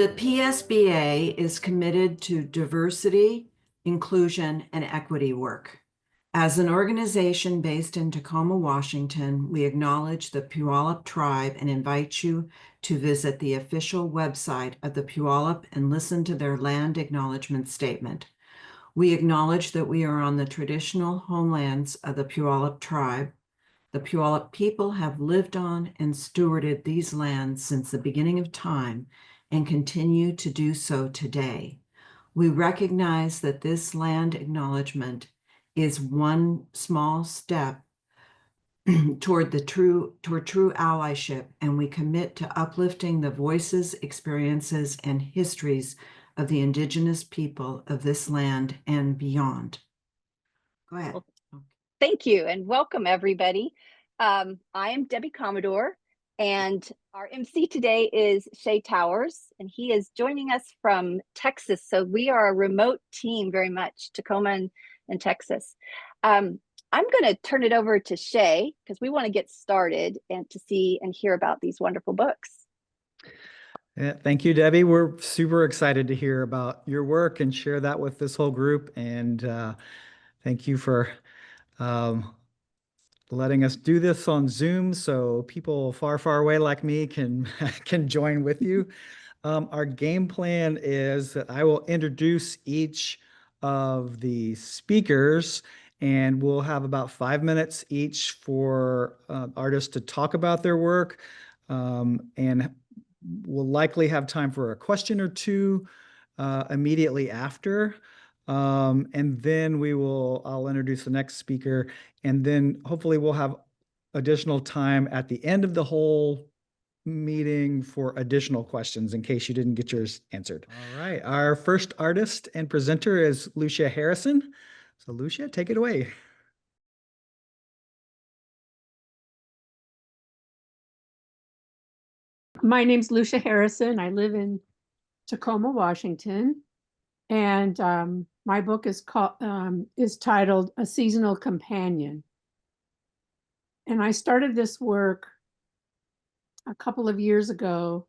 The PSBA is committed to diversity, inclusion, and equity work. As an organization based in Tacoma, Washington, we acknowledge the Puyallup tribe and invite you to visit the official website of the Puyallup and listen to their land acknowledgement statement. We acknowledge that we are on the traditional homelands of the Puyallup tribe. The Puyallup people have lived on and stewarded these lands since the beginning of time and continue to do so today. We recognize that this land acknowledgement is one small step toward true allyship, and we commit to uplifting the voices, experiences, and histories of the indigenous people of this land and beyond. Go ahead. Well, thank you and welcome everybody. I am Debbie Commodore, and our MC today is Shay Towers, and he is joining us from Texas. So we are a remote team very much, Tacoma and Texas. I'm going to turn it over to Shay because we want to get started and to see and hear about these wonderful books. Yeah, thank you, Debbie. We're super excited to hear about your work and share that with this whole group. And thank you for letting us do this on Zoom so people far, far away like me can join with you. Our game plan is that I will introduce each of the speakers, and we'll have about 5 minutes each for artists to talk about their work, and we'll likely have time for a question or two immediately after. And then I'll introduce the next speaker, and then hopefully we'll have additional time at the end of the whole meeting for additional questions in case you didn't get yours answered. All right, our first artist and presenter is Lucia Harrison. So Lucia, take it away. My name's Lucia Harrison. I live in Tacoma, Washington, and my book is titled A Seasonal Companion. And I started this work a couple of years ago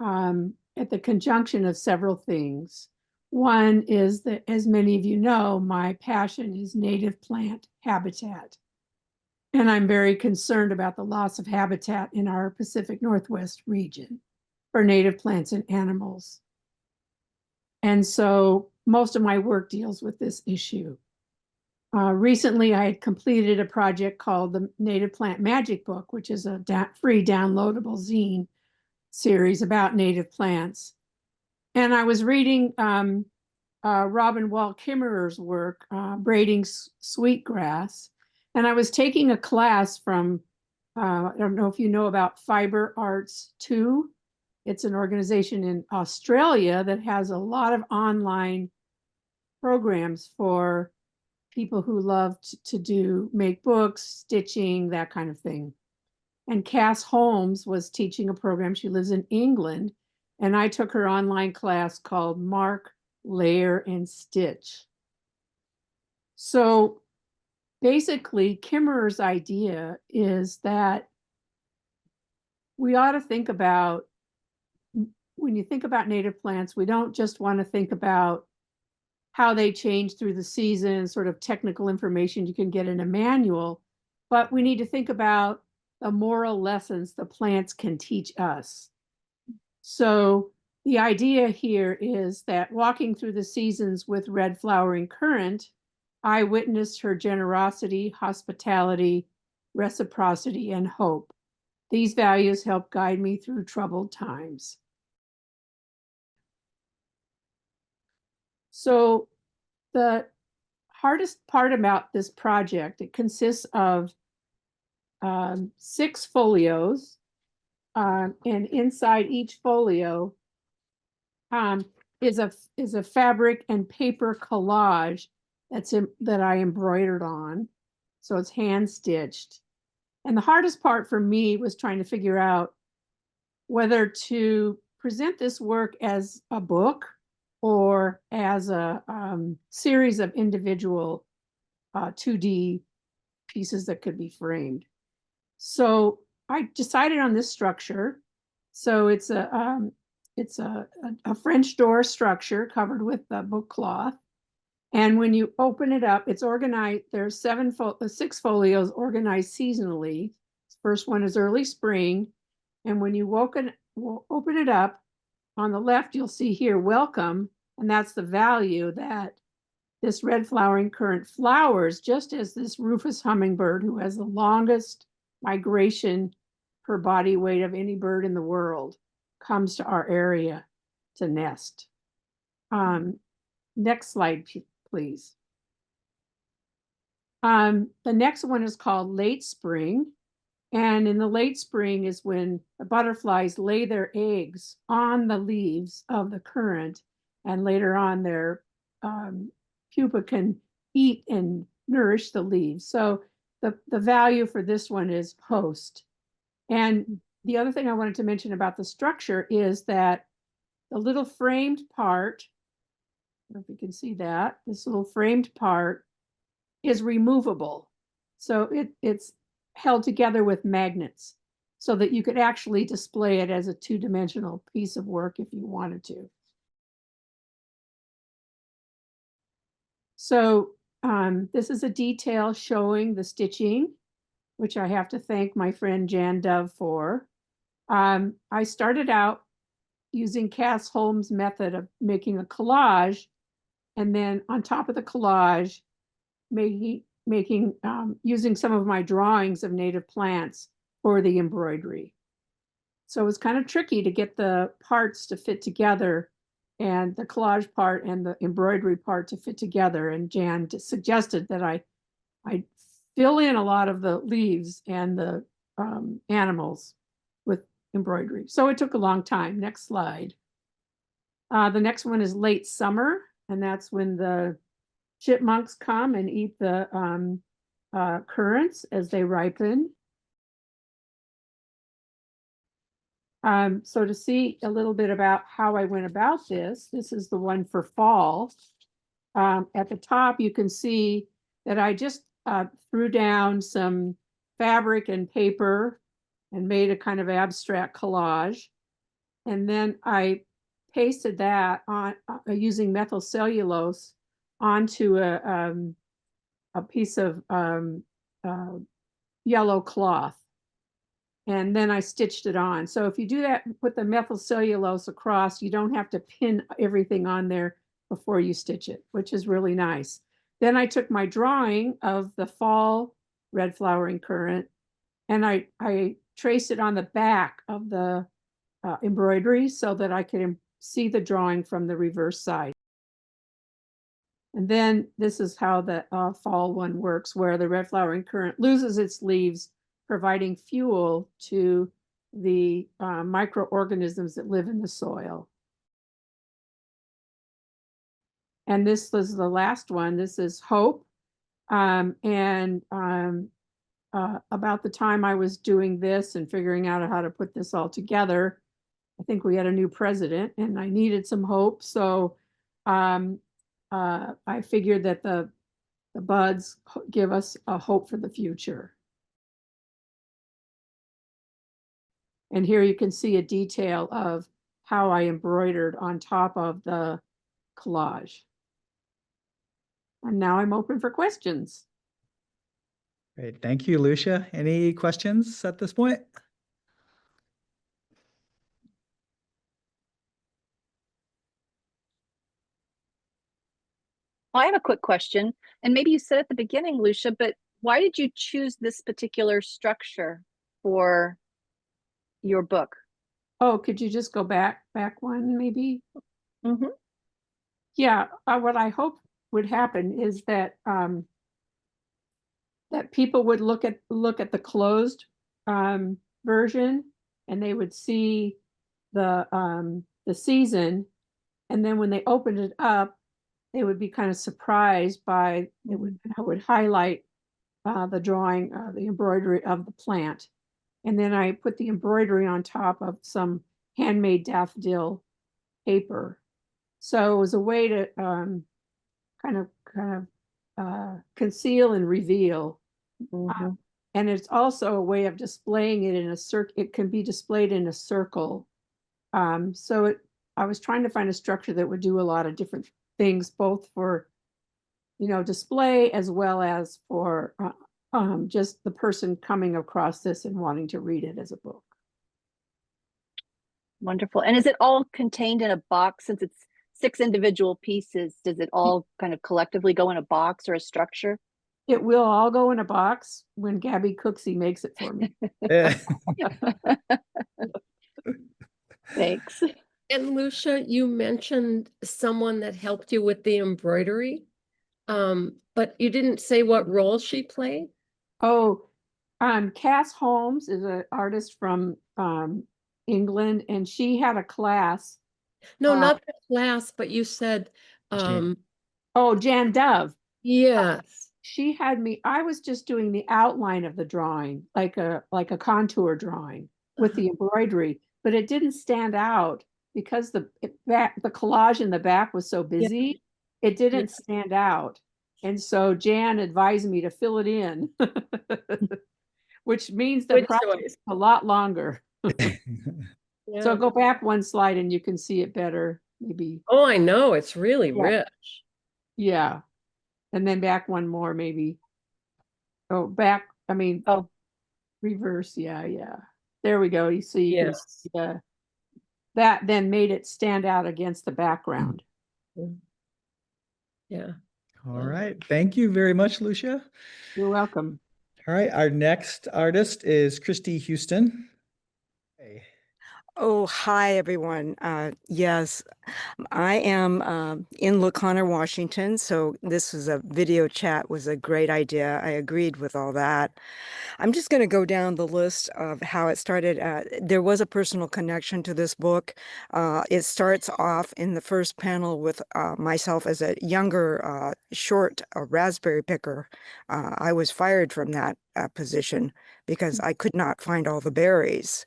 at the conjunction of several things. One is that, as many of you know, my passion is native plant habitat. And I'm very concerned about the loss of habitat in our Pacific Northwest region for native plants and animals. And so most of my work deals with this issue. Recently, I had completed a project called the Native Plant Magic Book, which is a free downloadable zine series about native plants. And I was reading Robin Wall Kimmerer's work, Braiding Sweetgrass. And I was taking a class from, I don't know if you know about Fiber Arts 2. It's an organization in Australia that has a lot of online programs for people who love to make books, stitching, that kind of thing. And Cass Holmes was teaching a program. She lives in England. And I took her online class called Mark, Layer, and Stitch. So basically, Kimmerer's idea is that we ought to think about, when you think about native plants, we don't just want to think about how they change through the season, sort of technical information you can get in a manual, but we need to think about the moral lessons the plants can teach us. So the idea here is that walking through the seasons with red flowering currant, I witnessed her generosity, hospitality, reciprocity, and hope. These values help guide me through troubled times. So the hardest part about this project, it consists of 6 folios, and inside each folio is a fabric and paper collage that I embroidered on. So it's hand stitched. And the hardest part for me was trying to figure out whether to present this work as a book or as a series of individual 2D pieces that could be framed. So I decided on this structure. So it's it's a French door structure covered with book cloth. And when you open it up, it's organized. There's 6 folios organized seasonally. First one is early spring. And when you open it up, on the left, you'll see here, welcome. And that's the value that this red flowering currant flowers, just as this rufous hummingbird, who has the longest migration per body weight of any bird in the world, comes to our area to nest. Next slide, please. The next one is called late spring. And in the late spring is when the butterflies lay their eggs on the leaves of the currant, and later on their pupa can eat and nourish the leaves. So the value for this one is host. And the other thing I wanted to mention about the structure is that the little framed part, I don't know if you can see that, this little framed part is removable. So it's held together with magnets so that you could actually display it as a 2-dimensional piece of work if you wanted to. So this is a detail showing the stitching, which I have to thank my friend Jan Dove for. I started out using Cass Holmes' method of making a collage, and then on top of the collage, using some of my drawings of native plants for the embroidery. So it was kind of tricky to get the parts to fit together, and the collage part and the embroidery part to fit together. And Jan suggested that I fill in a lot of the leaves and the animals with embroidery. So it took a long time. Next slide. The next one is late summer, and that's when the chipmunks come and eat the currants as they ripen. So to see a little bit about how I went about this is the one for fall. At the top, you can see that I just threw down some fabric and paper and made a kind of abstract collage. And then I pasted that on using methyl cellulose onto a piece of yellow cloth. And then I stitched it on. So if you do that, put the methyl cellulose across, you don't have to pin everything on there before you stitch it, which is really nice. Then I took my drawing of the fall red flowering currant, and I traced it on the back of the embroidery so that I could see the drawing from the reverse side. And then this is how the fall one works, where the red flowering currant loses its leaves, providing fuel to the microorganisms that live in the soil. And this was the last one. This is Hope. About the time I was doing this and figuring out how to put this all together, I think we had a new president and I needed some hope. So I figured that the buds give us a hope for the future. And here you can see a detail of how I embroidered on top of the collage. And now I'm open for questions. Great. Thank you, Lucia. Any questions at this point? Well, I have a quick question, and maybe you said at the beginning, Lucia, but why did you choose this particular structure for your book? Oh, could you just go back one maybe? Mm-hmm. Yeah, what I hope would happen is that that people would look at the closed version, and they would see the season, and then when they opened it up, they would be kind of surprised by I would highlight the drawing, the embroidery of the plant, and then I put the embroidery on top of some handmade daffodil paper. So it was a way to kind of conceal and reveal. Mm-hmm. And it's also a way of displaying it in a circle. It can be displayed in a circle. So I was trying to find a structure that would do a lot of different things, both for, display as well as for just the person coming across this and wanting to read it as a book. Wonderful. And is it all contained in a box since it's 6 individual pieces? Does it all kind of collectively go in a box or a structure? It will all go in a box when Gabby Cooksey makes it for me. Yeah. Thanks. And Lucia, you mentioned someone that helped you with the embroidery, but you didn't say what role she played. Oh, Cass Holmes is an artist from England, and she had a class. No, not the class, but you said, Jan. Oh, Jan Dove. yes. She had me, I was just doing the outline of the drawing, like a contour drawing with the embroidery, but it didn't stand out because the collage in the back was so busy, it didn't stand out. And so Jan advised me to fill it in, which means the Good project choice. is a lot longer. Yeah. So go back one slide and you can see it better, maybe. Oh, I know, it's really Yeah. rich. Yeah. And then back one more, maybe. Oh, back, I mean, Oh, reverse. Yeah. There we go. You see, you can Yes. see, that then made it stand out against the background. Yeah. All right. Thank you very much, Lucia. You're welcome. All right. Our next artist is Christy Houston. Hey. Oh, hi, everyone. Yes, I am in LaConner, Washington. So this was a video chat was a great idea. I agreed with all that. I'm just going to go down the list of how it started. There was a personal connection to this book. It starts off in the first panel with myself as a younger, short raspberry picker. I was fired from that position because I could not find all the berries.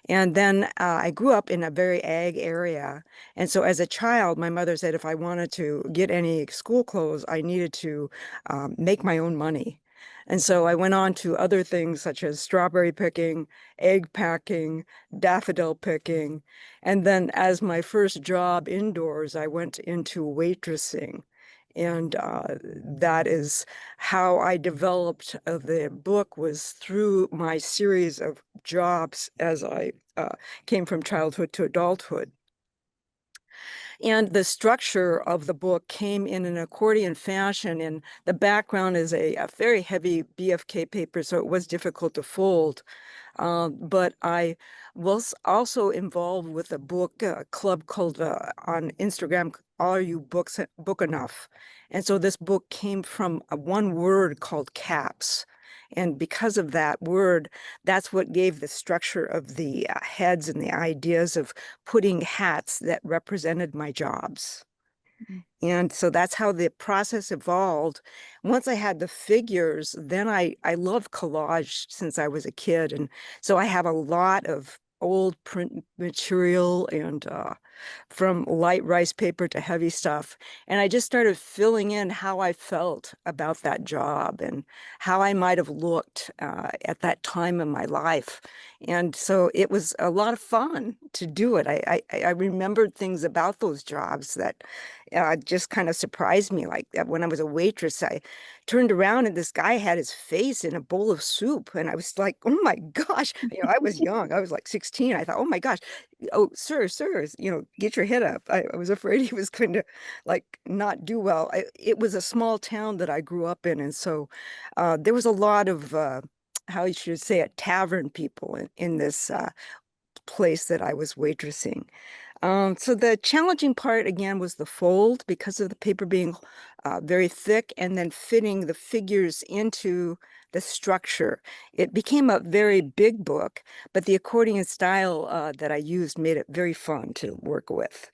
And then I grew up in a very ag area. And so as a child, my mother said if I wanted to get any school clothes, I needed to make my own money. And so I went on to other things such as strawberry picking, egg packing, daffodil picking. And then as my first job indoors, I went into waitressing. And that is how I developed the book, was through my series of jobs as I came from childhood to adulthood. And the structure of the book came in an accordion fashion, and the background is a very heavy BFK paper, so it was difficult to fold. But I was also involved with a book club called on Instagram, Are You Book Enough? And so this book came from one word called caps. And because of that word, that's what gave the structure of the heads and the ideas of putting hats that represented my jobs. And so that's how the process evolved. Once I had the figures, then I love collage since I was a kid. And so I have a lot of old print material and from light rice paper to heavy stuff. And I just started filling in how I felt about that job and how I might have looked at that time in my life. And so it was a lot of fun to do it. I remembered things about those jobs that just kind of surprised me. Like when I was a waitress, I turned around and this guy had his face in a bowl of soup. And I was like, oh my gosh, I was young. I was like 16. I thought, oh my gosh, oh, sir, get your head up. I was afraid he was going to like not do well. It was a small town that I grew up in. And so there was a lot of, how you should say it, tavern people in this place that I was waitressing. So the challenging part again was the fold because of the paper being very thick and then fitting the figures into the structure. It became a very big book, but the accordion style that I used made it very fun to work with.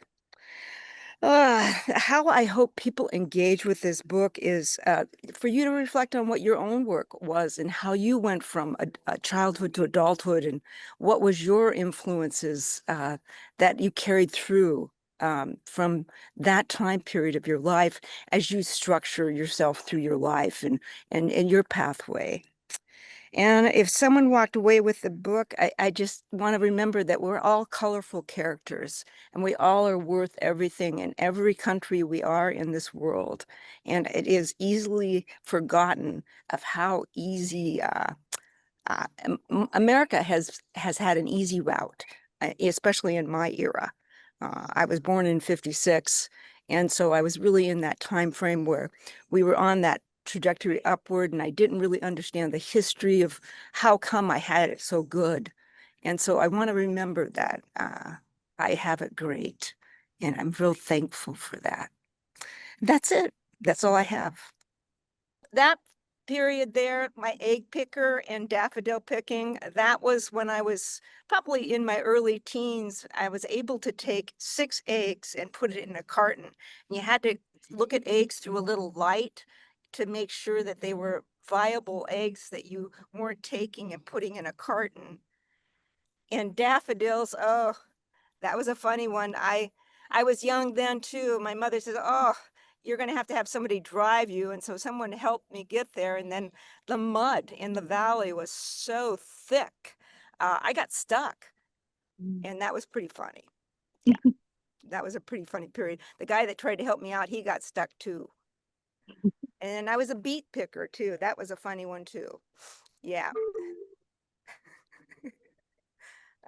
How I hope people engage with this book is for you to reflect on what your own work was and how you went from a childhood to adulthood and what was your influences that you carried through from that time period of your life as you structure yourself through your life and your pathway. And if someone walked away with the book, I just want to remember that we're all colorful characters and we all are worth everything in every country we are in this world. And it is easily forgotten of how easy America has had an easy route, especially in my era. I was born in 56, and so I was really in that time frame where we were on that trajectory upward, and I didn't really understand the history of how come I had it so good. And so I want to remember that I have it great, and I'm real thankful for that. That's it. That's all I have. That period there, my egg picker and daffodil picking, that was when I was probably in my early teens. I was able to take 6 eggs and put it in a carton. And you had to look at eggs through a little light to make sure that they were viable eggs that you weren't taking and putting in a carton. And daffodils, oh, that was a funny one. I was young then too. My mother said, "Oh, you're going to have somebody drive you." And so someone helped me get there. And then the mud in the valley was so thick. I got stuck. And that was pretty funny. Yeah, that was a pretty funny period. The guy that tried to help me out, he got stuck too. And I was a beet picker too. That was a funny one too. Yeah.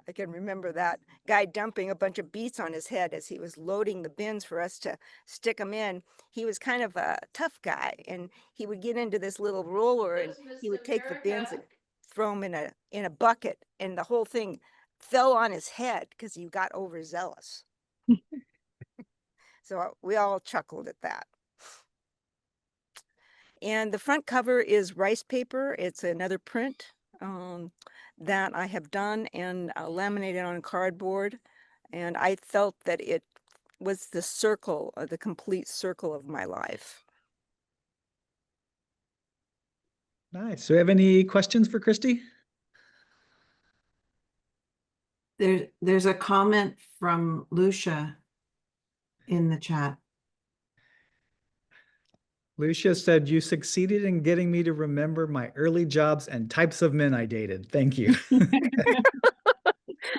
I can remember that guy dumping a bunch of beets on his head as he was loading the bins for us to stick them in. He was kind of a tough guy, and he would get into this little roller and he would take the bins and throw them in a bucket, and the whole thing fell on his head because he got overzealous. So we all chuckled at that. And the front cover is rice paper. It's another print that I have done and laminated on cardboard. And I felt that it was the circle, the complete circle of my life. Nice. Do we have any questions for Christy? There's a comment from Lucia in the chat. Lucia said, "You succeeded in getting me to remember my early jobs and types of men I dated. Thank you."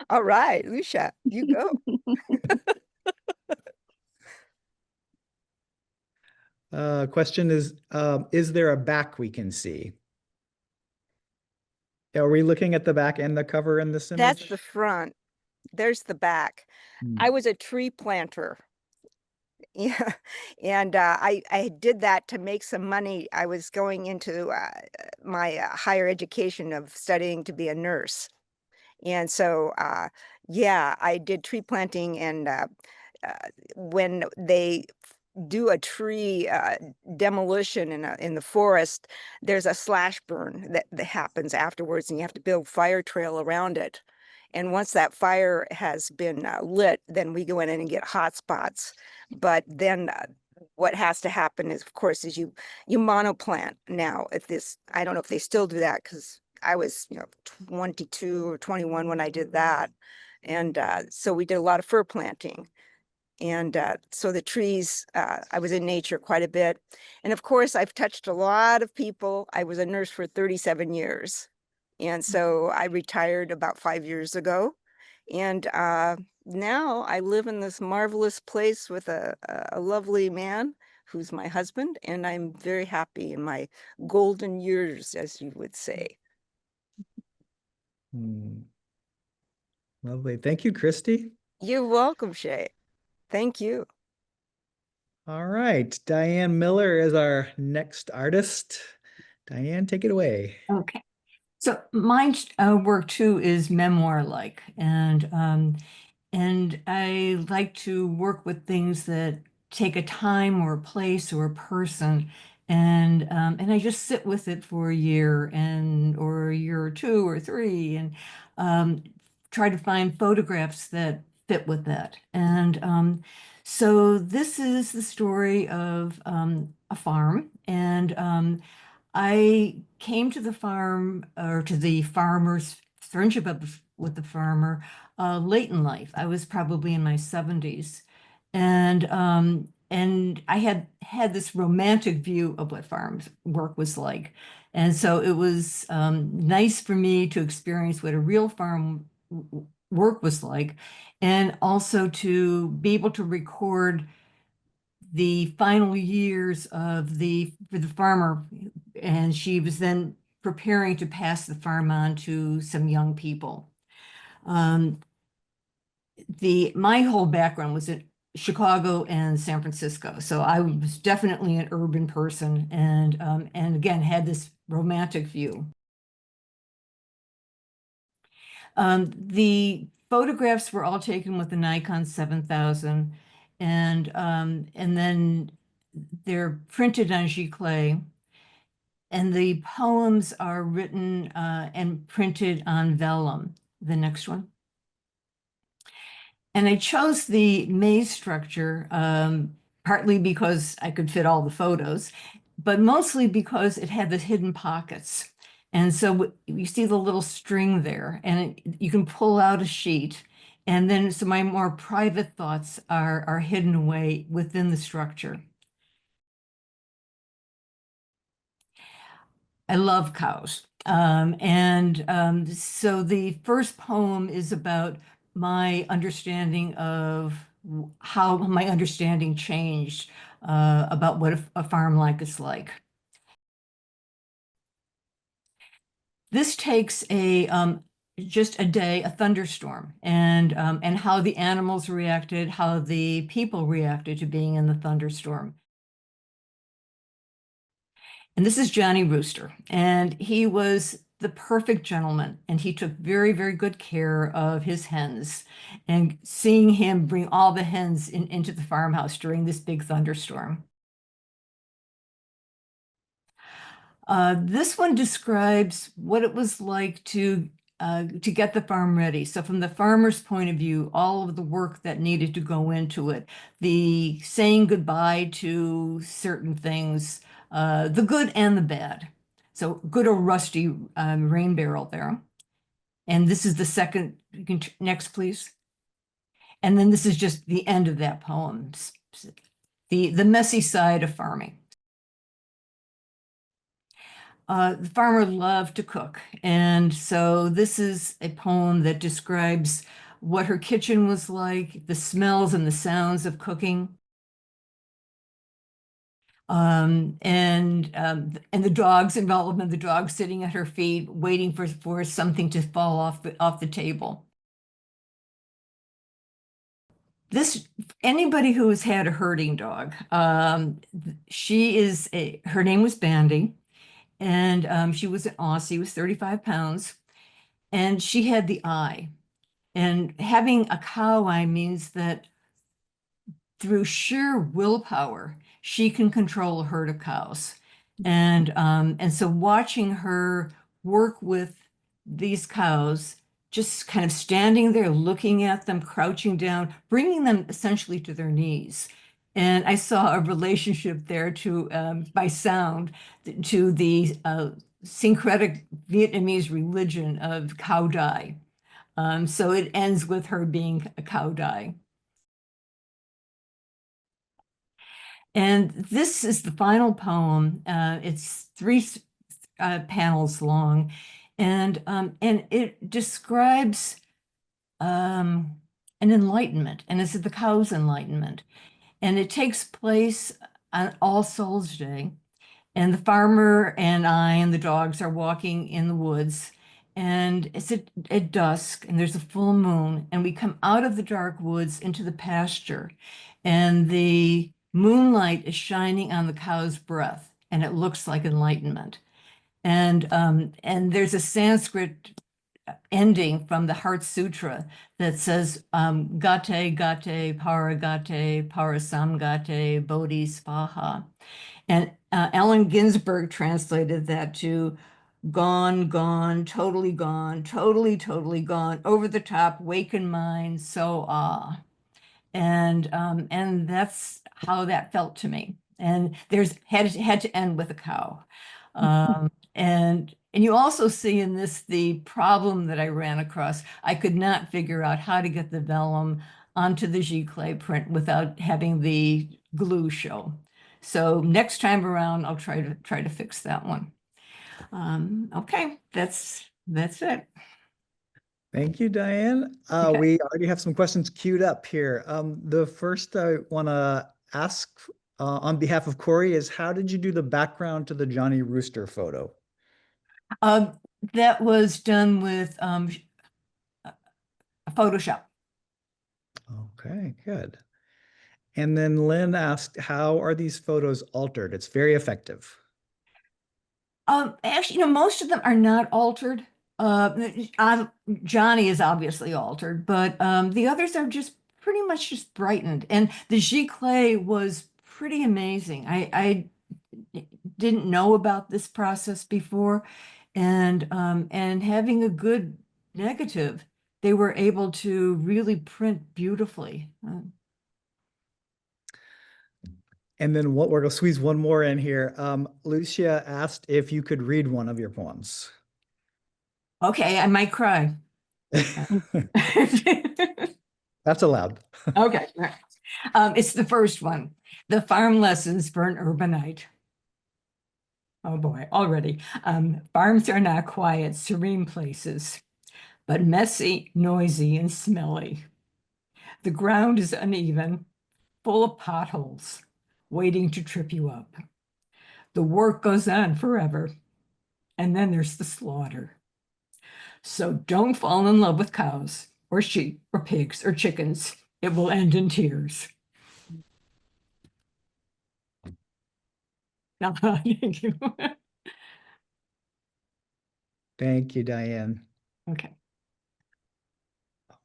All right, Lucia, you go. Question is there a back we can see? Are we looking at the back and the cover in this image? That's the front. There's the back. I was a tree planter. Yeah, and I did that to make some money. I was going into my higher education of studying to be a nurse. And so, yeah, I did tree planting, and when they do a tree demolition in the forest, there's a slash burn that happens afterwards, and you have to build fire trail around it. And once that fire has been lit, then we go in and get hot spots. But then what has to happen is, of course, is you monoplant now. At this, I don't know if they still do that because I was 22 or 21 when I did that, and so we did a lot of fir planting. And so the trees, I was in nature quite a bit. And of course, I've touched a lot of people. I was a nurse for 37 years. And so I retired about 5 years ago. And now I live in this marvelous place with a lovely man who's my husband. And I'm very happy in my golden years, as you would say. Lovely. Thank you, Christy. You're welcome, Shay. Thank you. All right. Diane Miller is our next artist. Diane, take it away. Okay. So my work too is memoir-like, and I like to work with things that take a time or a place or a person, and I just sit with it for a year or a year or 2 or 3, and try to find photographs that fit with that. And so this is the story of a farm, and I came to the farm, or to the farmer's friendship with the farmer late in life. I was probably in my 70s, and I had this romantic view of what farm work was like. And so it was nice for me to experience what a real farm work was like, and also to be able to record the final years of for the farmer. And she was then preparing to pass the farm on to some young people. My whole background was in Chicago and San Francisco, so I was definitely an urban person, and again had this romantic view. The photographs were all taken with the Nikon 7000, and then they're printed on giclée, and the poems are written and printed on vellum. The next one. And I chose the maze structure partly because I could fit all the photos, but mostly because it had the hidden pockets. And so you see the little string there, and you can pull out a sheet. And then so my more private thoughts are hidden away within the structure. I love cows. So the first poem is about my understanding of how my understanding changed about what a farm life is like. This takes just a day, a thunderstorm, and how the animals reacted, how the people reacted to being in the thunderstorm. And this is Johnny Rooster, and he was the perfect gentleman, and he took very, very good care of his hens. And seeing him bring all the hens into the farmhouse during this big thunderstorm. This one describes what it was like to get the farm ready. So from the farmer's point of view, all of the work that needed to go into it, the saying goodbye to certain things, the good and the bad. So good old rusty rain barrel there. And this is the second, you can next, please. And then this is just the end of that poem, the messy side of farming. The farmer loved to cook. And so this is a poem that describes what her kitchen was like, the smells and the sounds of cooking. And the dog's involvement, the dog sitting at her feet, waiting for something to fall off the table. Anybody who has had a herding dog, her name was Bandy. And she was an Aussie, was 35 pounds, and she had the eye. And having a cow eye means that through sheer willpower, she can control a herd of cows. And so watching her work with these cows, just kind of standing there, looking at them, crouching down, bringing them essentially to their knees. And I saw a relationship there by sound, to the syncretic Vietnamese religion of cow dai. So it ends with her being a cow dai. And this is the final poem. It's 3 panels long, and it describes an enlightenment, and it's the cow's enlightenment. And it takes place on All Souls Day. And the farmer and I and the dogs are walking in the woods. And it's at dusk, and there's a full moon. And we come out of the dark woods into the pasture. And the moonlight is shining on the cow's breath, and it looks like enlightenment. And there's a Sanskrit ending from the Heart Sutra that says gate gate paragate parasamgate bodhi svaha. And Allen Ginsberg translated that to gone, gone, totally gone, totally, totally gone, over the top, waken mind, so ah. And that's how that felt to me. And had to end with a cow. And you also see in this the problem that I ran across. I could not figure out how to get the vellum onto the giclée print without having the glue show. So next time around, I'll try to fix that one. Okay, that's it. Thank you, Diane. Okay. We already have some questions queued up here. The first I want to ask on behalf of Corey is, how did you do the background to the Johnny Rooster photo? That was done with Photoshop. Okay, good. And then Lynn asked, how are these photos altered? It's very effective. Actually, most of them are not altered. Johnny is obviously altered, but the others are just pretty much just brightened. And the giclée was pretty amazing. I didn't know about this process before, and having a good negative, they were able to really print beautifully. And then we're going to squeeze one more in here. Lucia asked if you could read one of your poems. Okay, I might cry. That's allowed. Okay. It's the first one. The Farm Lessons for an Urbanite. Oh boy, already. Farms are not quiet, serene places, but messy, noisy, and smelly. The ground is uneven, full of potholes, waiting to trip you up. The work goes on forever, and then there's the slaughter. So don't fall in love with cows, or sheep, or pigs, or chickens. It will end in tears. Thank you. Thank you, Diane. Okay.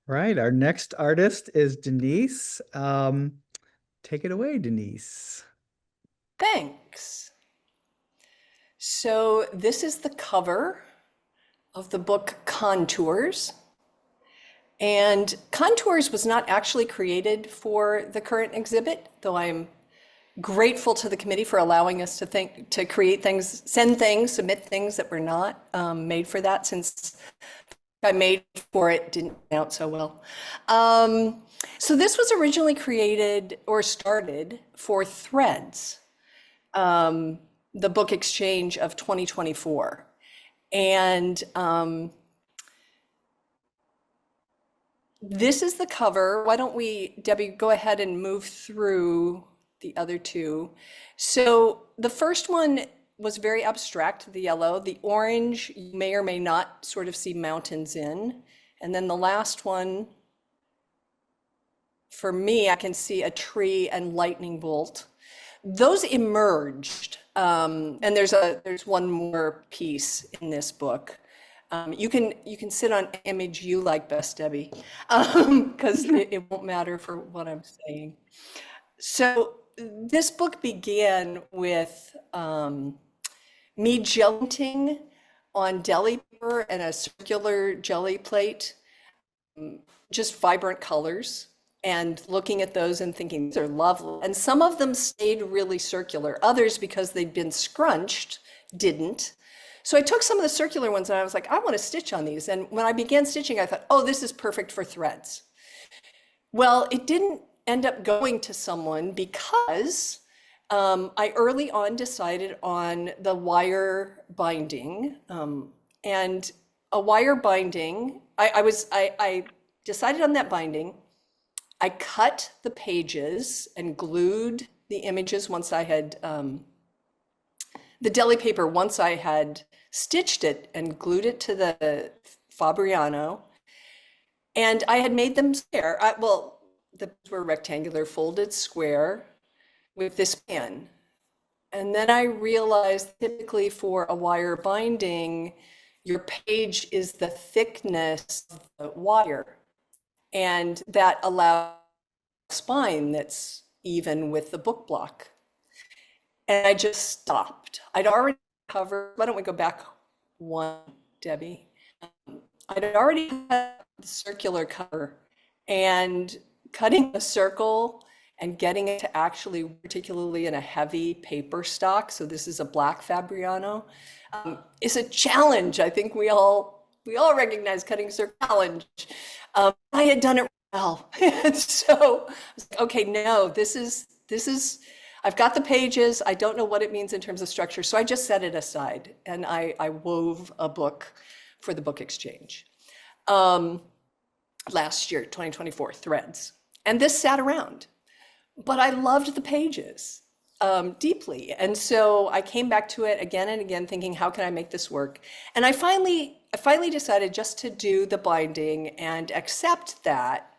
Right, our next artist is Denise. Take it away, Denise. Thanks. So this is the cover of the book Contours. And Contours was not actually created for the current exhibit, though I'm grateful to the committee for allowing us to create things, send things, submit things that were not made for that, since I made for it didn't turn out so well. So this was originally created or started for Threads, the book exchange of 2024. And this is the cover. Why don't we, Debbie, go ahead and move through the other two. So the first one was very abstract, the yellow. The orange, you may or may not sort of see mountains in. And then the last one, for me, I can see a tree and lightning bolt. Those emerged, and there's one more piece in this book. You can sit on image you like best, Debbie, because it won't matter for what I'm saying. So this book began with me gelling on deli paper and a circular jelly plate, just vibrant colors, and looking at those and thinking, these are lovely. And some of them stayed really circular. Others, because they'd been scrunched, didn't. So I took some of the circular ones and I was like, I want to stitch on these. And when I began stitching, I thought, oh, this is perfect for threads. Well, it didn't end up going to someone because I early on decided on the wire binding. And a wire binding, I decided on that binding. I cut the pages and glued the images once I had, the deli paper, once I had stitched it and glued it to the Fabriano. And I had made them square. Well, those were rectangular folded square with this pen. And then I realized typically for a wire binding, your page is the thickness of the wire. And that allows a spine that's even with the book block. And I just stopped. I'd already covered, why don't we go back one, Debbie? I'd already had the circular cover, and cutting a circle and getting it to actually, particularly in a heavy paper stock, so this is a black Fabriano, is a challenge. I think we all recognize cutting a circle challenge. I had done it well, and so I was like, okay, no, this is I've got the pages. I don't know what it means in terms of structure. So I just set it aside and I wove a book for the book exchange. Last year, 2024, Threads. And this sat around. But I loved the pages deeply. And so I came back to it again and again thinking, how can I make this work? And I finally decided just to do the binding and accept that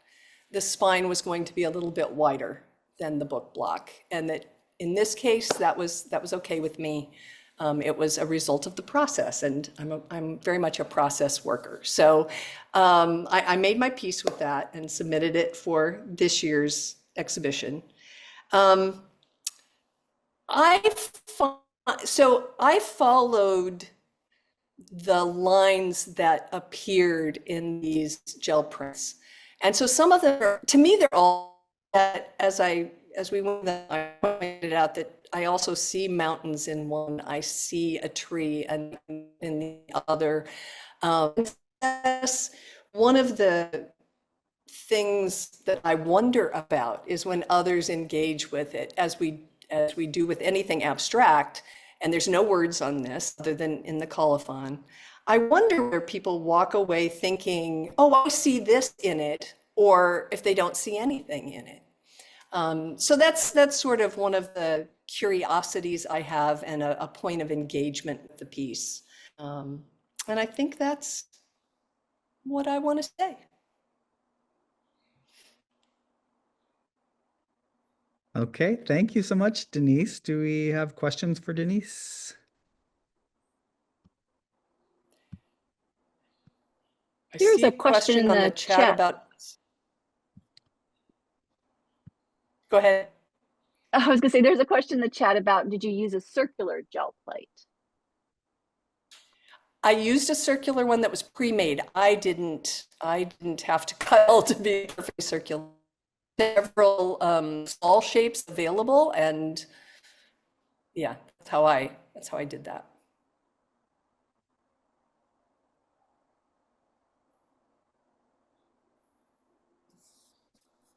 the spine was going to be a little bit wider than the book block. And that in this case, that was okay with me. It was a result of the process, and I'm very much a process worker. So I made my peace with that and submitted it for this year's exhibition. I followed the lines that appeared in these gel prints, and so some of them, to me, they're all that as we went, I pointed out that I also see mountains in one, I see a tree and in the other. One of the things that I wonder about is when others engage with it, as we do with anything abstract, and there's no words on this other than in the colophon. I wonder where people walk away thinking, oh, I see this in it, or if they don't see anything in it. So that's sort of one of the curiosities I have and a point of engagement with the piece. And I think that's what I want to say. Okay, thank you so much, Denise. Do we have questions for Denise? Here's see a question in on the chat about. Go ahead. I was gonna say, there's a question in the chat about, did you use a circular gel plate? I used a circular one that was pre-made. I didn't have to cut all to be perfectly circular. Several small shapes available, and yeah, that's how I did that.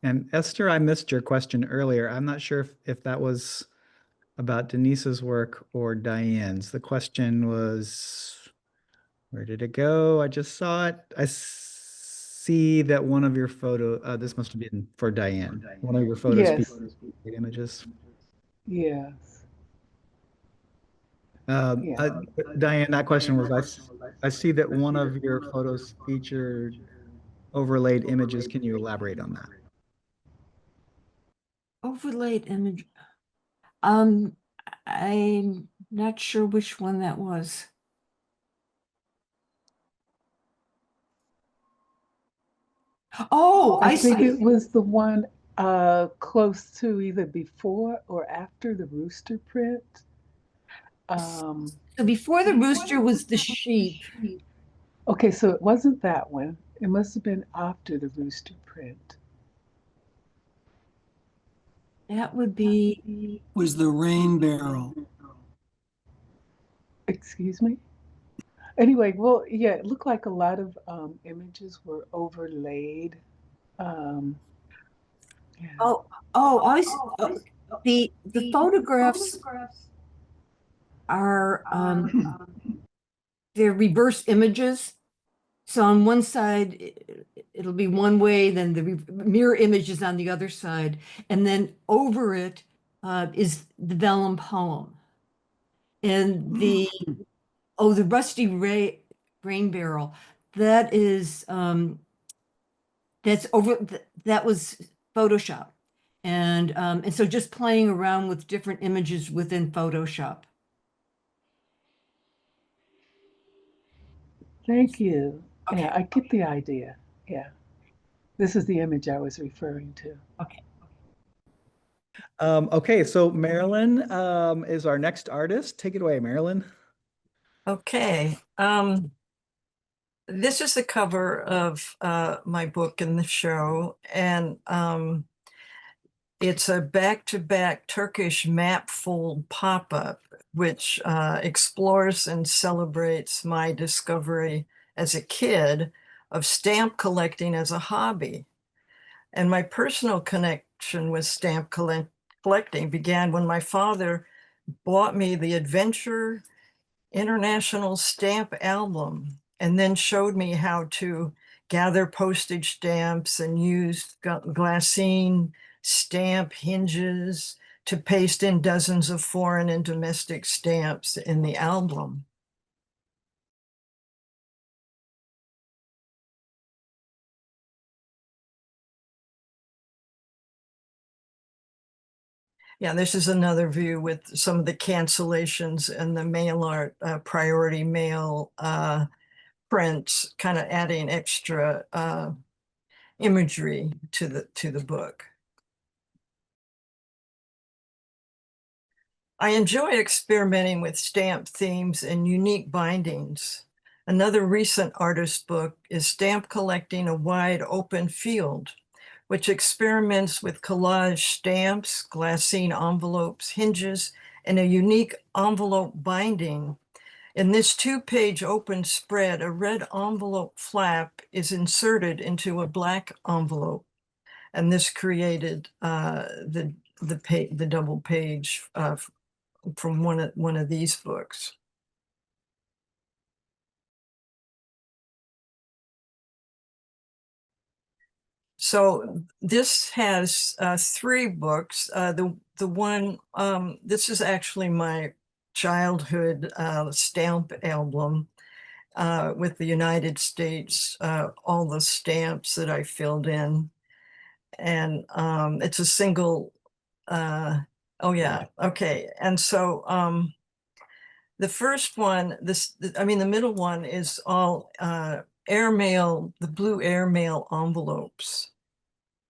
And Esther, I missed your question earlier. I'm not sure if that was about Denise's work or Diane's. The question was, where did it go? I just saw it. I see that one of your this must have been for Diane. One of your photos Yes. featured images. Yes. Diane, that question was, I see that one of your photos featured overlaid images. Can you elaborate on that? Overlaid image. I'm not sure which one that was. Oh, I think see. it was the one close to either before or after the rooster print. So before the rooster was the sheep. Okay, so it wasn't that one. It must have been after the rooster print. That would be. Was the rain barrel. Excuse me? Anyway, well, yeah, it looked like a lot of images were overlaid. Yeah. The photographs are they're reverse images. So on one side, it'll be one way, then the mirror image is on the other side, and then over it is the vellum poem. And the rusty rain barrel, that is that was Photoshop. And so just playing around with different images within Photoshop. Thank you. Okay. Yeah, I get the idea. Yeah. This is the image I was referring to. Okay. Okay, so Marilyn is our next artist. Take it away, Marilyn. Okay. This is the cover of my book in the show, and it's a back-to-back Turkish map fold pop-up, which explores and celebrates my discovery as a kid of stamp collecting as a hobby. And my personal connection with stamp collecting began when my father bought me the Adventure International Stamp Album and then showed me how to gather postage stamps and use glassine stamp hinges to paste in dozens of foreign and domestic stamps in the album. Yeah, this is another view with some of the cancellations and the mail art, priority mail prints, kind of adding extra imagery to the book. I enjoy experimenting with stamp themes and unique bindings. Another recent artist book is Stamp Collecting a Wide Open Field, which experiments with collage stamps, glassine envelopes, hinges, and a unique envelope binding. In this two-page open spread, a red envelope flap is inserted into a black envelope, and this created the double page from one of these books. So this has 3 books. The one, this is actually my childhood stamp album with the United States, all the stamps that I filled in. And it's a single, oh yeah, okay. And so the first one, the middle one is all airmail, the blue airmail envelopes.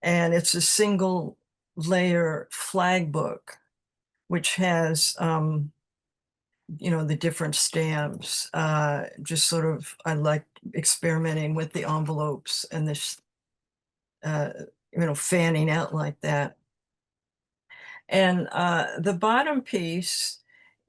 And it's a single layer flag book, which has, the different stamps. Just sort of, I like experimenting with the envelopes and this, fanning out like that. And the bottom piece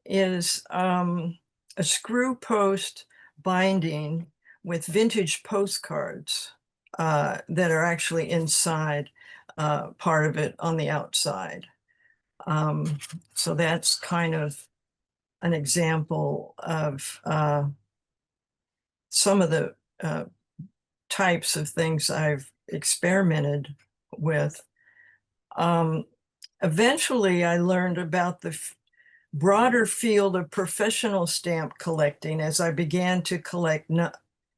is a screw post binding with vintage postcards that are actually inside part of it on the outside. So that's kind of an example of some of the types of things I've experimented with. Eventually, I learned about the broader field of professional stamp collecting as I began to collect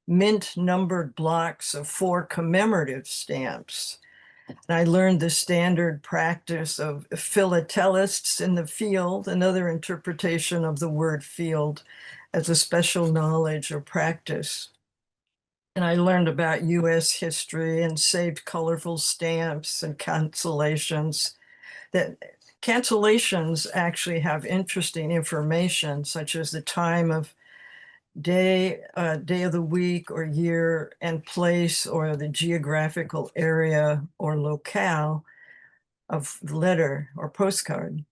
mint numbered blocks of 4 commemorative stamps. And I learned the standard practice of philatelists in the field, another interpretation of the word field as a special knowledge or practice. And I learned about US history and saved colorful stamps and cancellations. That cancellations actually have interesting information, such as the time of day of the week or year and place, or the geographical area or locale of the letter or postcard.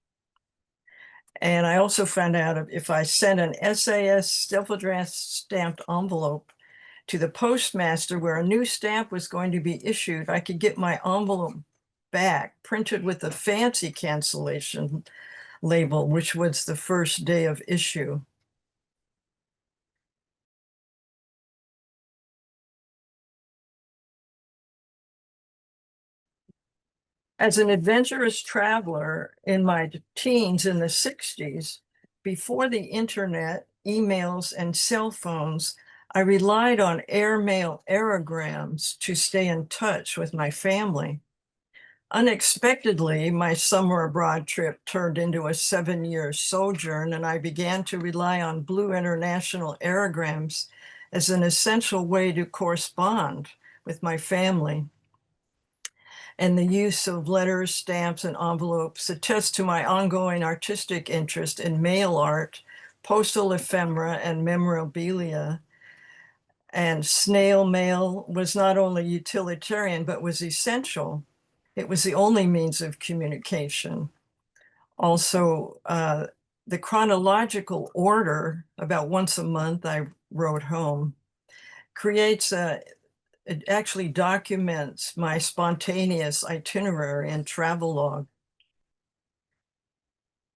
And I also found out if I sent an SAS self-addressed stamped envelope to the postmaster where a new stamp was going to be issued, I could get my envelope back printed with a fancy cancellation label, which was the first day of issue. As an adventurous traveler in my teens in the 60s, before the internet, emails, and cell phones, I relied on airmail aerograms to stay in touch with my family. Unexpectedly, my summer abroad trip turned into a 7-year sojourn, and I began to rely on Blue International aerograms as an essential way to correspond with my family. And the use of letters, stamps, and envelopes attest to my ongoing artistic interest in mail art, postal ephemera, and memorabilia. And snail mail was not only utilitarian, but was essential. It was the only means of communication. Also, the chronological order, about once a month I wrote home, creates it actually documents my spontaneous itinerary and travel log.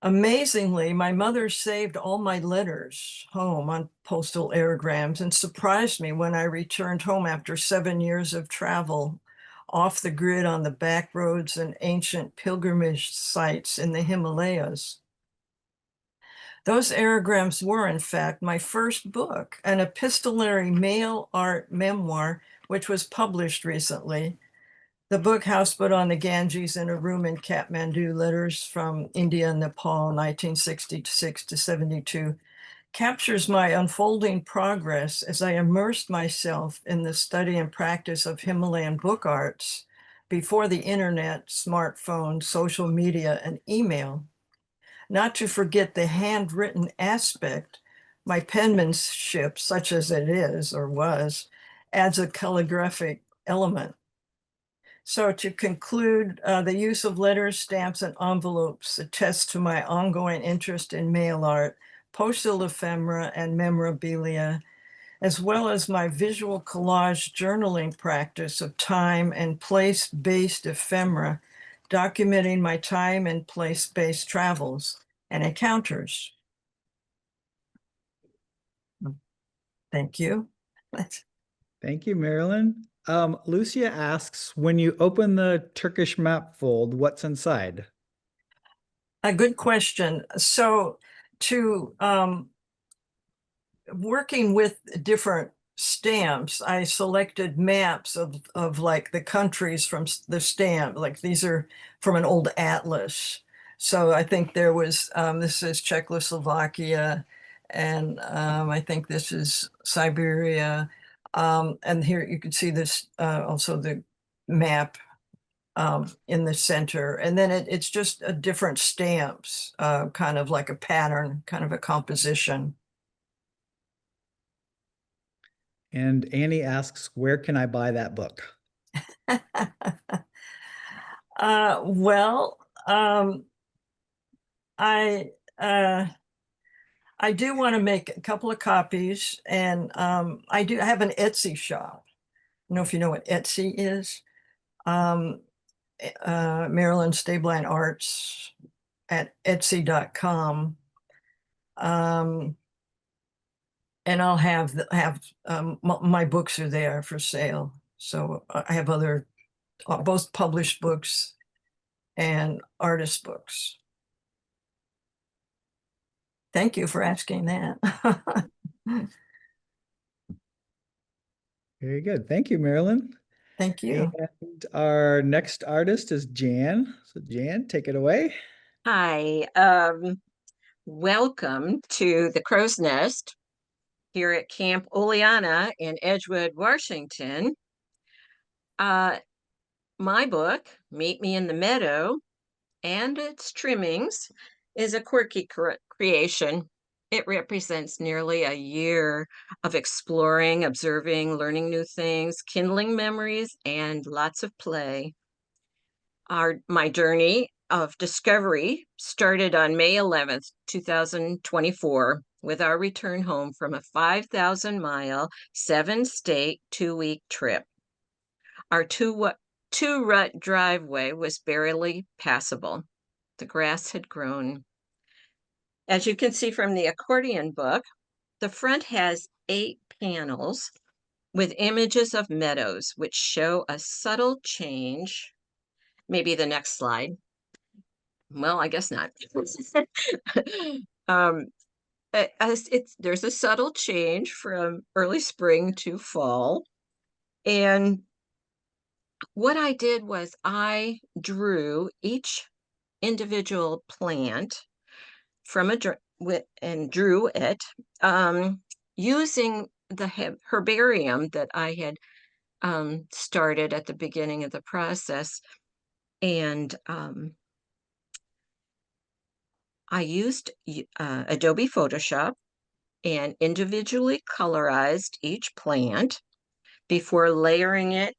Amazingly, my mother saved all my letters home on postal airgrams and surprised me when I returned home after 7 years of travel off the grid on the back roads and ancient pilgrimage sites in the Himalayas. Those airgrams were, in fact, my first book, an epistolary mail art memoir, which was published recently. The book, houseboat on the Ganges in a room in Kathmandu, letters from India and Nepal, 1966 to 72, captures my unfolding progress as I immersed myself in the study and practice of Himalayan book arts before the internet, smartphone, social media, and email. Not to forget the handwritten aspect, my penmanship, such as it is or was, adds a calligraphic element. So to conclude, the use of letters, stamps, and envelopes attests to my ongoing interest in mail art, postal ephemera, and memorabilia, as well as my visual collage journaling practice of time and place-based ephemera, documenting my time and place-based travels and encounters. Thank you. Thank you, Marilyn. Lucia asks, when you open the Turkish map fold, what's inside? A good question. So to working with different stamps, I selected maps of like the countries from the stamp. Like these are from an old atlas. So I think there was, this is Czechoslovakia, and I think this is Siberia. And here you can see this, also the map in the center. And then it's just a different stamps, kind of like a pattern, kind of a composition. And Annie asks, where can I buy that book? Well, I do want to make a couple of copies, and I have an Etsy shop. I don't know if you know what Etsy is. Maryland Stabline Arts at Etsy.com. And I'll have my books are there for sale. So I have other both published books and artist books. Thank you for asking that. Very good. Thank you, Marilyn. Thank you. And our next artist is Jan. So Jan, take it away. Hi, welcome to the Crow's Nest here at Camp Oleana in Edgewood, Washington. My book, Meet Me in the Meadow, and its trimmings, is a quirky creation. It represents nearly a year of exploring, observing, learning new things, kindling memories, and lots of play. My journey of discovery started on May 11th, 2024, with our return home from a 5,000-mile, 7-state, 2-week trip. Our two-rut driveway was barely passable. The grass had grown. As you can see from the accordion book, the front has 8 panels with images of meadows, which show a subtle change. Maybe the next slide. Well, I guess not. There's a subtle change from early spring to fall. And what I did was I drew each individual plant from and drew it using the herbarium that I had started at the beginning of the process. And I used Adobe Photoshop and individually colorized each plant before layering it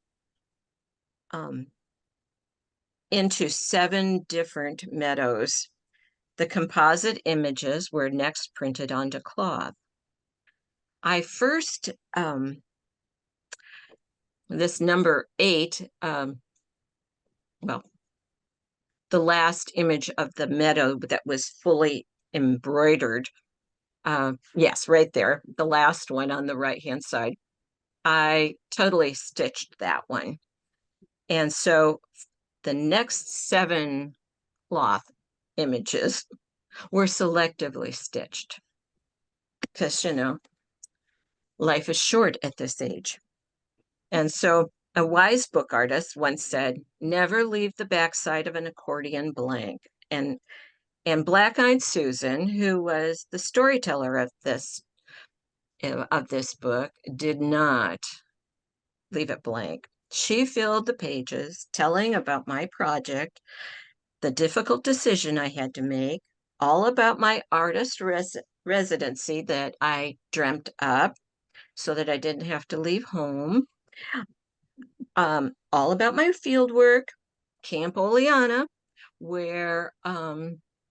into 7 different meadows. The composite images were next printed onto cloth. I first, this number 8, well, the last image of the meadow that was fully embroidered. Yes, right there, the last one on the right-hand side. I totally stitched that one. And so the next 7 cloth images were selectively stitched because, life is short at this age. And so a wise book artist once said, never leave the backside of an accordion blank. And Black-Eyed Susan, who was the storyteller of this book, did not leave it blank. She filled the pages telling about my project, the difficult decision I had to make, all about my artist residency that I dreamt up so that I didn't have to leave home, all about my field work, Camp Oleana, where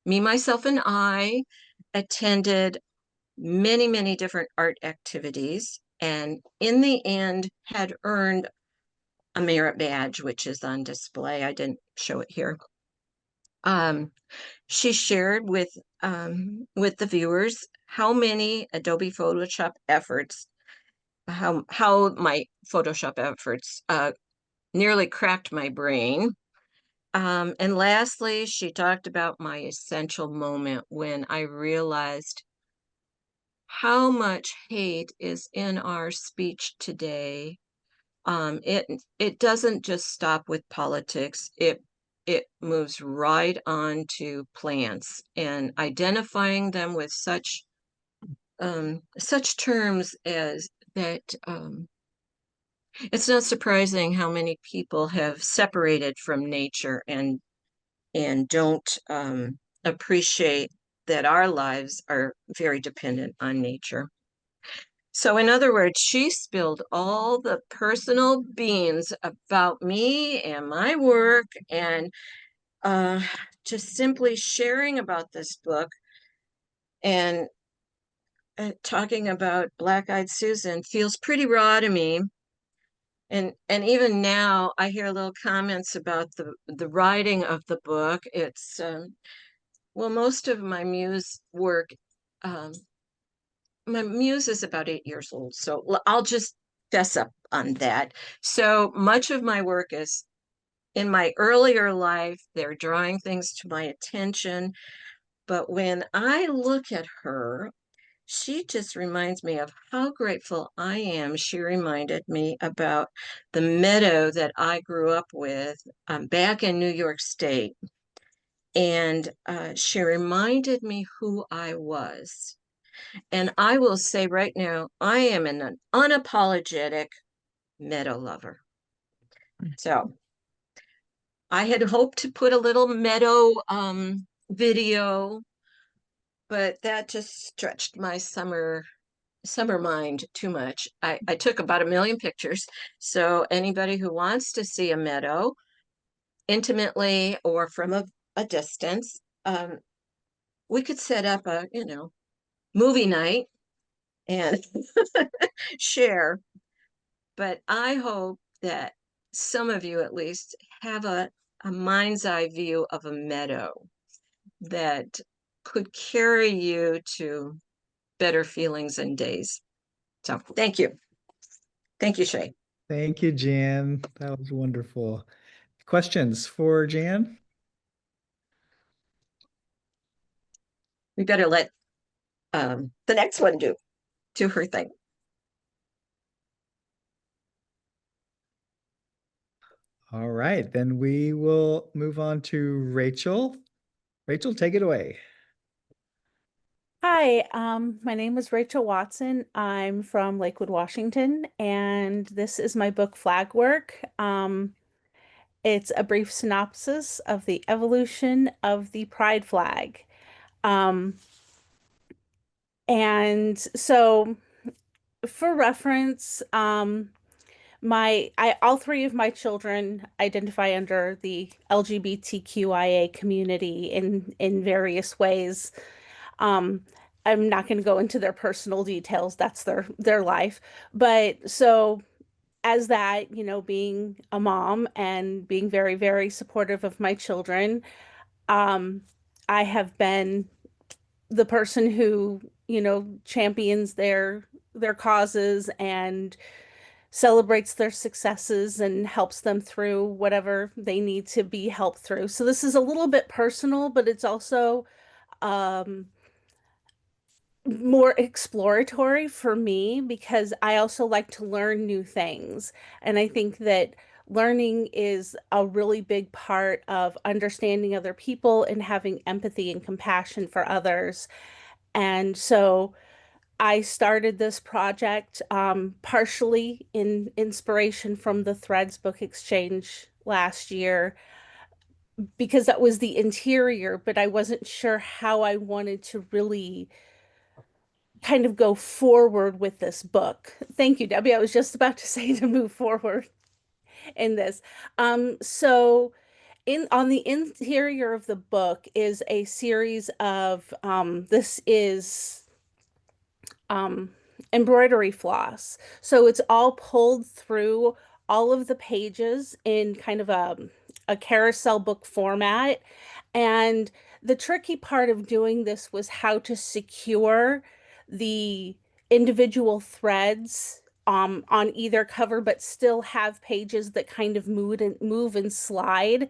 me, myself, and I attended many, many different art activities, and in the end had earned a merit badge, which is on display. I didn't show it here. She shared with the viewers how many Adobe Photoshop efforts, how my Photoshop efforts nearly cracked my brain. And lastly, she talked about my essential moment when I realized how much hate is in our speech today. It doesn't just stop with politics. It moves right on to plants and identifying them with such terms as that. It's not surprising how many people have separated from nature and don't appreciate that our lives are very dependent on nature. So in other words, she spilled all the personal beans about me and my work, and just simply sharing about this book and talking about Black-Eyed Susan feels pretty raw to me. And even now I hear little comments about the writing of the book. It's well, most of my muse work, my muse is about 8 years old, so I'll just fess up on that. So much of my work is in my earlier life. They're drawing things to my attention. But when I look at her, she just reminds me of how grateful I am. She reminded me about the meadow that I grew up with back in New York State. And she reminded me who I was. And I will say right now, I am an unapologetic meadow lover. So I had hoped to put a little meadow video, but that just stretched my summer mind too much. I took about 1 million pictures. So anybody who wants to see a meadow intimately or from a distance, we could set up a, movie night and share. But I hope that some of you at least have a mind's eye view of a meadow that could carry you to better feelings and days. So thank you. Thank you, Shay. Thank you, Jan. That was wonderful. Questions for Jan? We better let the next one do her thing. All right, then we will move on to Rachel. Rachel, take it away. Hi, my name is Rachel Watson. I'm from Lakewood, Washington, and this is my book Flag Work. It's a brief synopsis of the evolution of the pride flag. And so for reference, all 3 of my children identify under the LGBTQIA community in various ways. I'm not going to go into their personal details. That's their life. But so as that, being a mom and being very, very supportive of my children, um, I have been the person who, champions their causes and celebrates their successes and helps them through whatever they need to be helped through. So this is a little bit personal, but it's also um, more exploratory for me because I also like to learn new things. And I think that learning is a really big part of understanding other people and having empathy and compassion for others. And so I started this project partially in inspiration from the Threads Book Exchange last year because that was the interior, but I wasn't sure how I wanted to really kind of go forward with this book. Thank you, Debbie. I was just about to say to move forward in this. So in on the interior of the book is a series of this is um, embroidery floss. So it's all pulled through all of the pages in kind of a carousel book format. And the tricky part of doing this was how to secure the individual threads on either cover, but still have pages that kind of move and slide.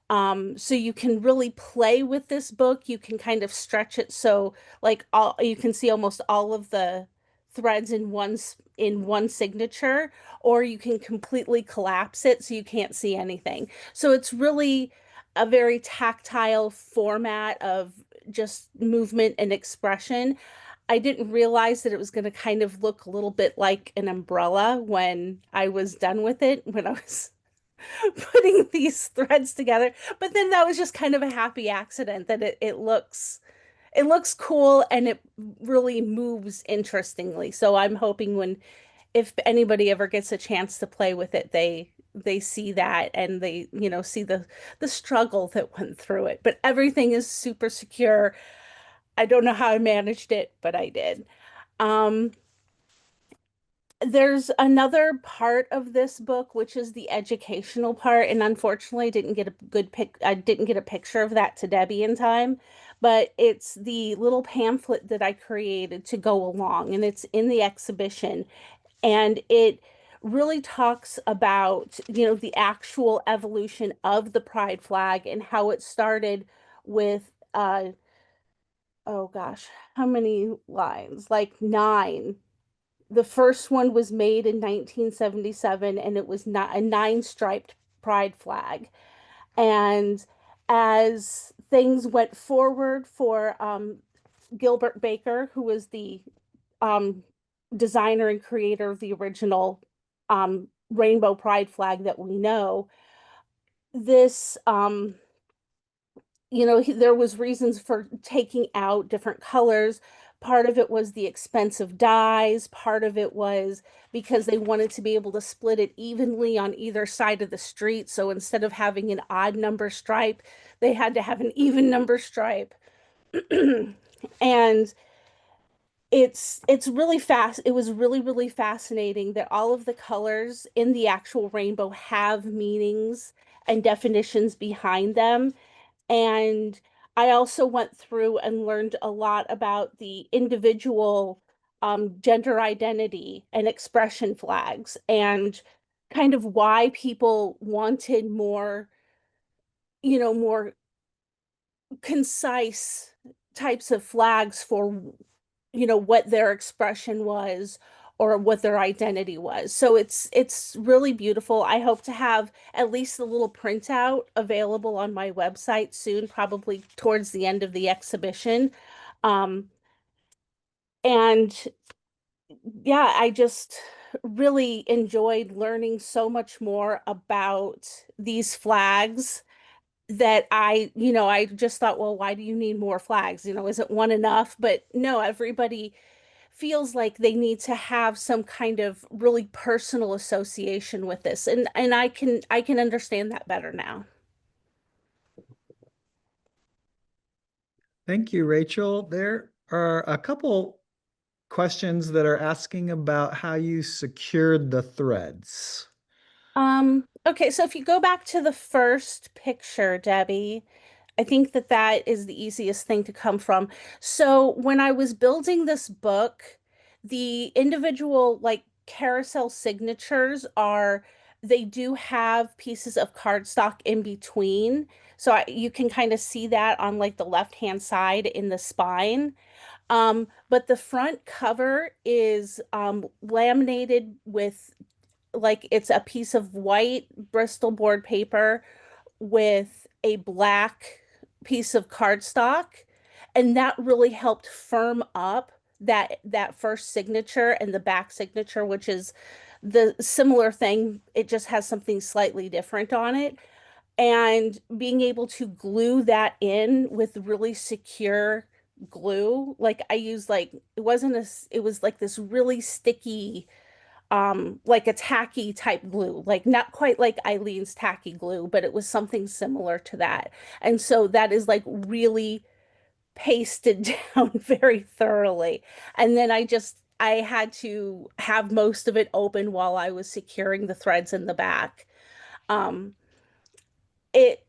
So you can really play with this book. You can kind of stretch it so like all you can see almost all of the threads in one signature, or you can completely collapse it so you can't see anything. So it's really a very tactile format of just movement and expression. I didn't realize that it was going to kind of look a little bit like an umbrella when I was done with it, when I was putting these threads together. But then that was just kind of a happy accident that it looks cool and it really moves interestingly. So I'm hoping when if anybody ever gets a chance to play with it, they see that and they, see the struggle that went through it. But everything is super secure. I don't know how I managed it, but I did. Um, there's another part of this book, which is the educational part, and unfortunately, I didn't get a picture of that to Debbie in time, but it's the little pamphlet that I created to go along, and it's in the exhibition, and it really talks about, the actual evolution of the pride flag and how it started with, oh gosh, how many lines? Like nine. The first one was made in 1977 and it was not a nine-striped pride flag. And as things went forward for Gilbert Baker, who was the um, designer and creator of the original rainbow pride flag that we know, this there was reasons for taking out different colors. Part of it was the expense of dyes. Part of it was because they wanted to be able to split it evenly on either side of the street. So instead of having an odd number stripe, they had to have an even number stripe. And it's really fast. It was really, really fascinating that all of the colors in the actual rainbow have meanings and definitions behind them. And I also went through and learned a lot about the individual gender identity and expression flags and kind of why people wanted more, more concise types of flags for, what their expression was or what their identity was. So it's really beautiful. I hope to have at least a little printout available on my website soon, probably towards the end of the exhibition. Um, and yeah, I just really enjoyed learning so much more about these flags that I just thought, well, why do you need more flags? Isn't one enough? But no, everybody feels like they need to have some kind of really personal association with this. And I can understand that better now. Thank you, Rachel. There are a couple questions that are asking about how you secured the threads. Okay, so if you go back to the first picture, Debbie, I think that that is the easiest thing to come from. So when I was building this book, the individual like carousel signatures are, they do have pieces of cardstock in between. So you can kind of see that on like the left-hand side in the spine. But the front cover is laminated with like it's a piece of white Bristol board paper with a black piece of cardstock, and that really helped firm up that first signature and the back signature, which is the similar thing. It just has something slightly different on it. And being able to glue that in with really secure glue, like I used like it wasn't a, it was like this really sticky like a tacky type glue, like not quite like Eileen's tacky glue, but it was something similar to that. And so that is like really pasted down very thoroughly. And then I had to have most of it open while I was securing the threads in the back. Um, it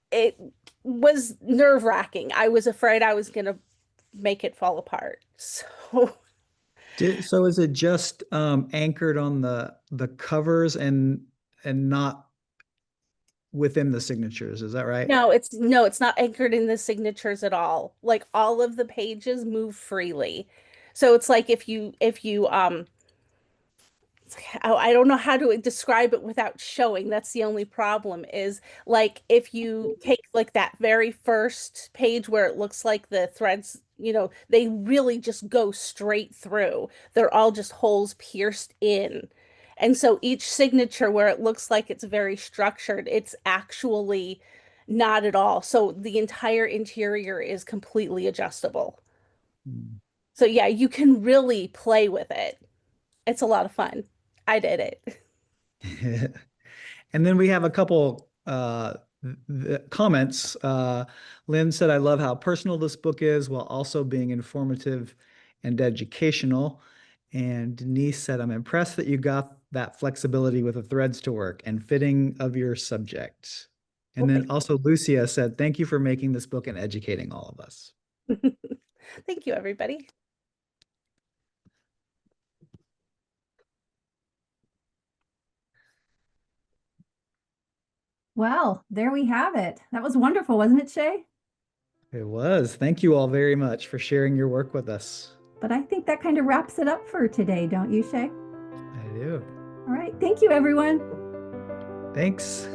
it was nerve-wracking. I was afraid I was gonna make it fall apart. So So is it just anchored on the covers and not within the signatures? Is that right? no, it's not anchored in the signatures at all. Like all of the pages move freely. So it's like if you I don't know how to describe it without showing. That's the only problem is like if you take like that very first page where it looks like the threads, they really just go straight through. They're all just holes pierced in. And so each signature where it looks like it's very structured, it's actually not at all. So the entire interior is completely adjustable. Hmm. So yeah, you can really play with it. It's a lot of fun. I did it. And then we have a couple comments. Lynn said, I love how personal this book is while also being informative and educational. And Denise said, I'm impressed that you got that flexibility with the threads to work and fitting of your subject. And Well, then also Lucia said, thank you for making this book and educating all of us. thank you, everybody. Well, there we have it. That was wonderful, wasn't it, Shay? It was. Thank you all very much for sharing your work with us. But I think that kind of wraps it up for today, don't you, Shay? I do. All right. Thank you, everyone. Thanks.